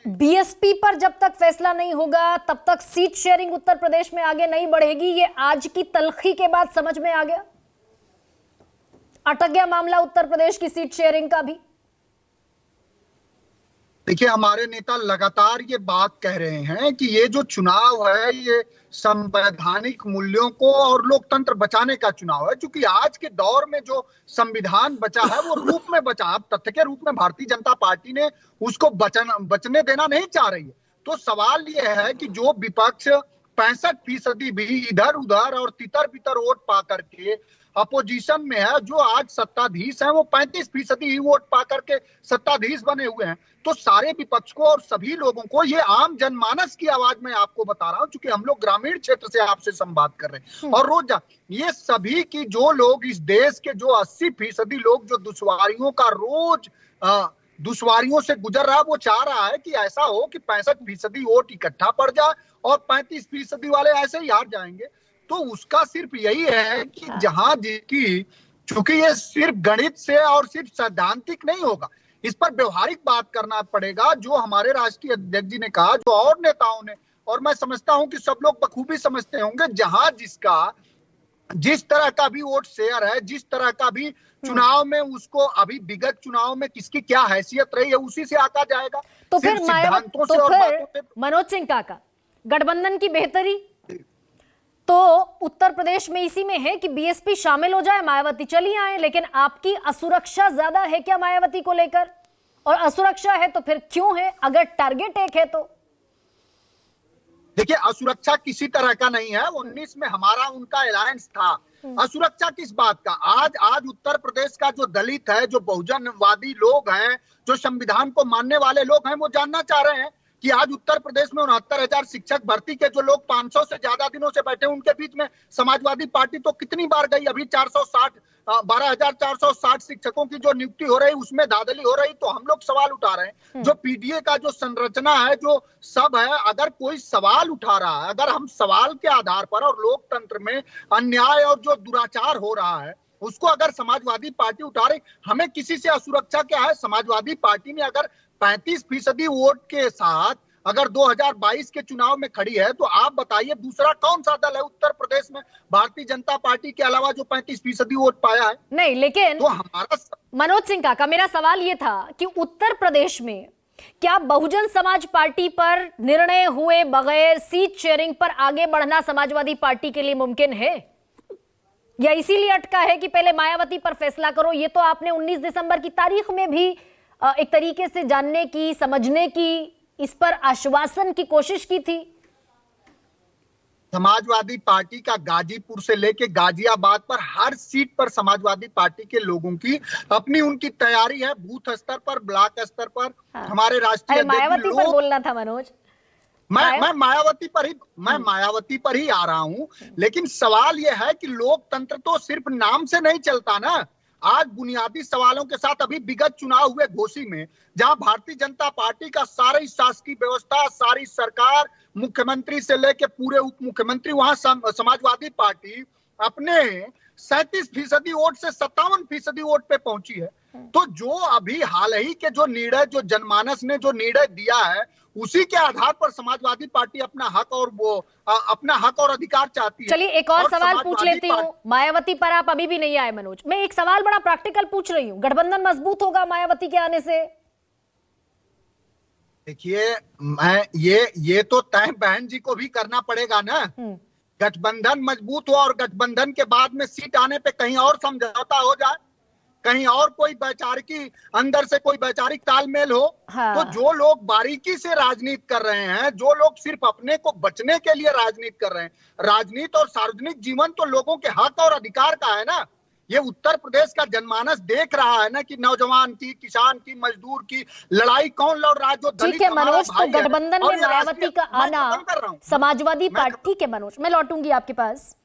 BSP पर जब तक फैसला नहीं होगा तब तक सीट शेयरिंग उत्तर प्रदेश में आगे नहीं बढ़ेगी, ये आज की तल्खी के बाद समझ में आ गया। अटक गया मामला उत्तर प्रदेश की सीट शेयरिंग का भी। देखिए, हमारे नेता लगातार ये बात कह रहे हैं कि ये जो चुनाव है ये संवैधानिक मूल्यों को और लोकतंत्र बचाने का चुनाव है, क्योंकि आज के दौर में जो संविधान बचा है वो रूप में बचा, अब तथ्य के रूप में भारतीय जनता पार्टी ने उसको बचने देना नहीं चाह रही है। तो सवाल ये है कि जो विपक्ष 65% भी इधर उधर और तितर बितर वोट पा करके अपोजिशन में है, जो आज सत्ताधीश है वो 35% ही वोट पा करके सत्ताधीश बने हुए हैं। तो सारे विपक्ष को और सभी लोगों को, ये आम जनमानस की आवाज में आपको बता रहा हूं, क्योंकि हम लोग ग्रामीण क्षेत्र से आपसे संवाद कर रहे हैं और रोज ये सभी की जो लोग इस देश के जो 80% लोग जो दुश्वारियों का रोज दुश्वारियों से गुजर रहा, वो चाह रहा है कि ऐसा हो कि 65% वोट इकट्ठा पड़ जाए और 35% वाले ऐसे ही हार जाएंगे। तो उसका सिर्फ यही है कि जहां जिसकी, चूंकि ये सिर्फ गणित से और सिर्फ सैद्धांतिक नहीं होगा, इस पर व्यवहारिक बात करना पड़ेगा। जो हमारे राष्ट्रीय अध्यक्ष जी ने कहा, जो और नेताओं ने, और मैं समझता हूं कि सब लोग बखूबी समझते होंगे, जहां जिसका जिस तरह का भी वोट शेयर है, जिस तरह का भी चुनाव में उसको अभी विगत चुनाव में किसकी क्या हैसियत रही है, उसी से आका जाएगा। तो फिर मनोज सिंह काका, गठबंधन की बेहतरी तो उत्तर प्रदेश में इसी में है कि बीएसपी शामिल हो जाए, मायावती चली आए, लेकिन आपकी असुरक्षा ज्यादा है क्या मायावती को लेकर? और असुरक्षा है तो फिर क्यों है, अगर टारगेट एक है तो? देखिए, असुरक्षा किसी तरह का नहीं है। 19 में हमारा उनका अलायंस था। असुरक्षा किस बात का? आज उत्तर प्रदेश का जो दलित है, जो बहुजनवादी लोग हैं, जो संविधान को मानने वाले लोग हैं, वो जानना चाह रहे हैं कि आज उत्तर प्रदेश में 69,000 शिक्षक भर्ती के जो लोग 500 से ज्यादा दिनों से बैठे, उनके बीच में समाजवादी पार्टी तो कितनी बार गई? अभी 12,460 शिक्षकों की जो नियुक्ति हो रही, उसमें धांधली हो रही। तो हम लोग सवाल उठा रहे हैं, जो पीडीए का जो संरचना है, जो सब है, अगर कोई सवाल उठा रहा है, अगर हम सवाल के आधार पर और लोकतंत्र में अन्याय और जो दुराचार हो रहा है उसको अगर समाजवादी पार्टी उठा रही, हमें किसी से असुरक्षा क्या है? समाजवादी पार्टी ने अगर 35% वोट के साथ अगर 2022 के चुनाव में खड़ी है, तो आप बताइए दूसरा कौन सा दल है उत्तर प्रदेश में भारतीय जनता पार्टी के अलावा जो 35% वोट पाया है? नहीं, लेकिन तो हमारा मनोज सिंह काका, मेरा सवाल यह था कि उत्तर प्रदेश में क्या बहुजन समाज पार्टी पर निर्णय हुए बगैर सीट शेयरिंग पर आगे बढ़ना समाजवादी पार्टी के लिए मुमकिन है, या इसीलिए अटका है कि पहले मायावती पर फैसला करो? ये तो आपने 19 दिसंबर की तारीख में भी एक तरीके से जानने की, समझने की, इस पर आश्वासन की कोशिश की थी। समाजवादी पार्टी का गाजीपुर से लेके गाजियाबाद पर हर सीट पर समाजवादी पार्टी के लोगों की अपनी उनकी तैयारी है, बूथ स्तर पर, ब्लॉक स्तर पर। हाँ। हमारे राष्ट्रीय मायावती पर बोलना था मनोज। मैं मायावती पर ही आ रहा हूं, लेकिन सवाल यह है कि लोकतंत्र तो सिर्फ नाम से नहीं चलता ना। आज बुनियादी सवालों के साथ अभी विगत चुनाव हुए घोसी में, जहां भारतीय जनता पार्टी का सारी शासकीय व्यवस्था, सारी सरकार, मुख्यमंत्री से लेकर पूरे उप मुख्यमंत्री, वहां समाजवादी पार्टी अपने 37% वोट से 57% वोट पे पहुंची है। तो जो अभी हाल ही के जो निर्णय, जो जनमानस ने जो निर्णय दिया है, उसी के आधार पर समाजवादी पार्टी अपना हक और अधिकार चाहती है। चलिए एक और सवाल पूछ लेती हूँ। मायावती पर आप अभी भी नहीं आए मनोज, मैं एक सवाल बड़ा प्रैक्टिकल पूछ रही हूँ, गठबंधन मजबूत होगा मायावती के आने से? देखिए, मैं ये तो तय बहन जी को भी करना पड़ेगा ना। गठबंधन मजबूत हो और गठबंधन के बाद में सीट आने पे कहीं और समझौता हो जाए, कहीं और कोई वैचारिकी, अंदर से कोई वैचारिक तालमेल हो। हाँ। तो जो लोग बारीकी से राजनीति कर रहे हैं, जो लोग सिर्फ अपने को बचने के लिए राजनीति कर रहे हैं, राजनीति और सार्वजनिक जीवन तो लोगों के हक और अधिकार का है ना। ये उत्तर प्रदेश का जनमानस देख रहा है ना कि नौजवान की, किसान की, मजदूर की लड़ाई कौन लड़ रहा है, जो ठीक है मनोज। तो गठबंधन में मायावती का आना समाजवादी पार्टी के, मनोज मैं लौटूंगी आपके पास।